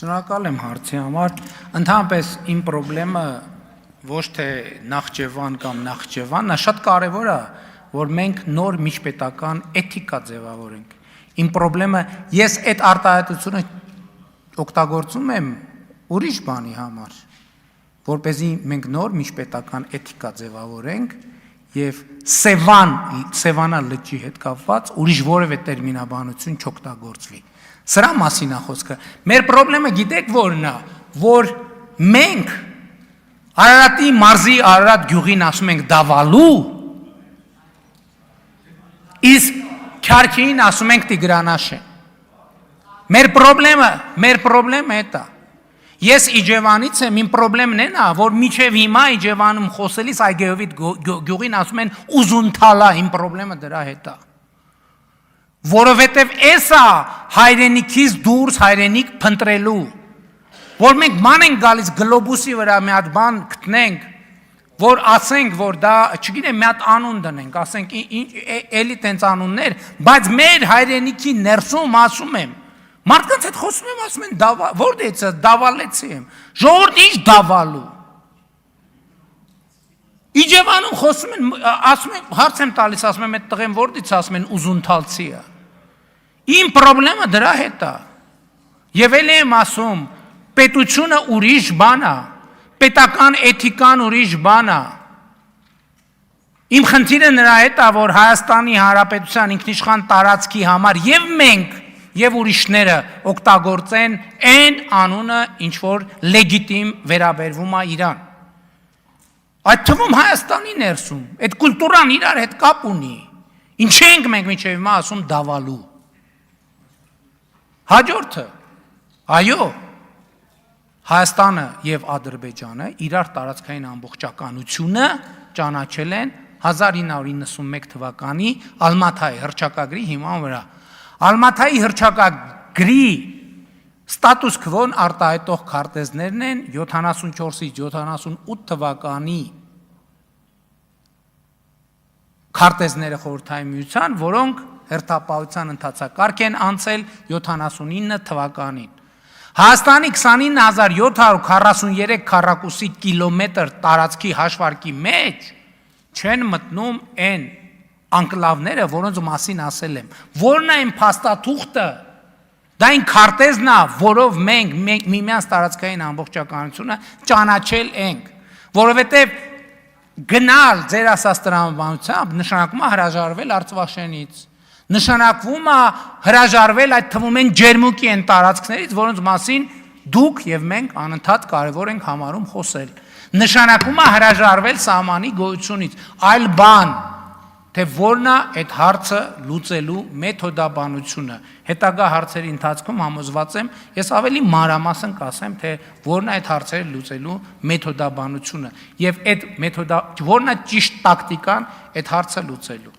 Շնորհակալ եմ հարցի համար, ընդհանրապես իմ խնդրեմը ոչ թե Նախճեվան կամ Նախճեվան, նա շատ կարևոր է, որ մենք նոր միջպետական էթիկա ձևավորենք։ Իմ խնդրեմը ես այդ արտահայտությունը օգտագործում եմ ուրիշ բանի համար, որպեսզի մենք նոր միջպետական էթիկա ձևավորենք եւ Սևանա լճի հետ կապված ուրիշ որևէ տերմինաբանություն չօգտագործվի։ Սրա մասին է խոսքը։ Մեր խնդրեմը գիտեք որն է, որ մենք Արարատի մարզի Արարատ գյուղին ասում ենք դավալու, իսկ Քյարքին ասում ենք Տիգրանաշեն։ Մեր խնդրեմը է դա։ Ես Իջևանից եմ, իմ խնդրեմն է, որ միջև հիմա Իջևանում խոսելիս Այգեովիտ գյուղին ասում են Ուզունթալա, իմ խնդրեմը դրա հետ է։ Որովհետև էսա հայրենիքից դուրս հայրենիք փնտրելու, որ մենք ման ենք գալիս գլոբուսի վրա մի հատ բան գտնենք, որ ասենք, որ դա, չգիտեմ, մի հատ անուն դնենք, ասենք, էլի տենց անուններ, բայց մեր հայրենիքի ներսում ասում եմ, մարդկանց հետ խոսում եմ, ասում են, որտե՞ց է, դավալեցի եմ, ժողովուրդ ինչ դավալու։ Իջևանում խոսում են, ասում են, հարց եմ տալիս, ասում եմ, այդ տղեն որտից ասում են ուզունթալցի է։ Իմ խնդրեմը դրա հետ է։ Եվ էլ եմ ասում, պետությունը ուրիշ բան է, պետական էթիկան ուրիշ բան է։ Իմ խնդիրը նրա հետ է, որ Հայաստանի Հանրապետության ինքնիշխան տարածքի համար եւ մենք եւ ուրիշները օգտագործեն այն անունը, ինչ որ լեգիտիմ վերաբերվում է իրան։ Այդ թվում Հայաստանի ներսում, այդ կուլտուրան իրար հետ կապ ունի։ Ինչ ենք մենք մինչև հիմա ասում դավալու։ Հաջորդը, այո, Հայաստանը եւ Ադրբեջանը իրար տարածքային ամբողջականությունը ճանաչել են 1991 թվականի Ալմաթայի հռչակագրի հիման վրա։ Ալմաթայի հռչակագրի ստատուս քվոն արտահայտող քարտեզներն են 74-ից 78 թվականի քարտեզները խորհրդային միության, որոնք հերթապահության ընթացակարգ են անցել 79 թվականին։ Հայաստանի 29743 քառակուսի կիլոմետր տարածքի հաշվարկի մեջ չեն մտնում այն անկլավները, որոնց մասին ասել եմ։ Որն է այն փաստաթուղթը, դա այն քարտեզն է, որով մենք միմյանց տարածքային ամբողջականությունը ճանաչել ենք, որովհետև գնալ ձեր ասած տրամաբանությամբ նշանակում է հրաժարվել Արցվաշենից, նշանակվում է հրաժարվել այդ թվում են ջերմուկի են տարածքներից, որոնց մասին դուք եւ մենք անընդհատ կարևոր ենք համարում խոսել։ Նշանակում է հրաժարվել սահմանի գոյությունից, այլ բան, թե որն է այդ հարցը լուծելու մեթոդաբանությունը։ Հետագա հարցերի ընթացքում համոզված եմ, ես ավելի մանրամասն կասեմ, թե որն է այդ հարցերը լուծելու մեթոդաբանությունը եւ այդ որն է ճիշտ տակտիկան այդ հարցը լուծելու։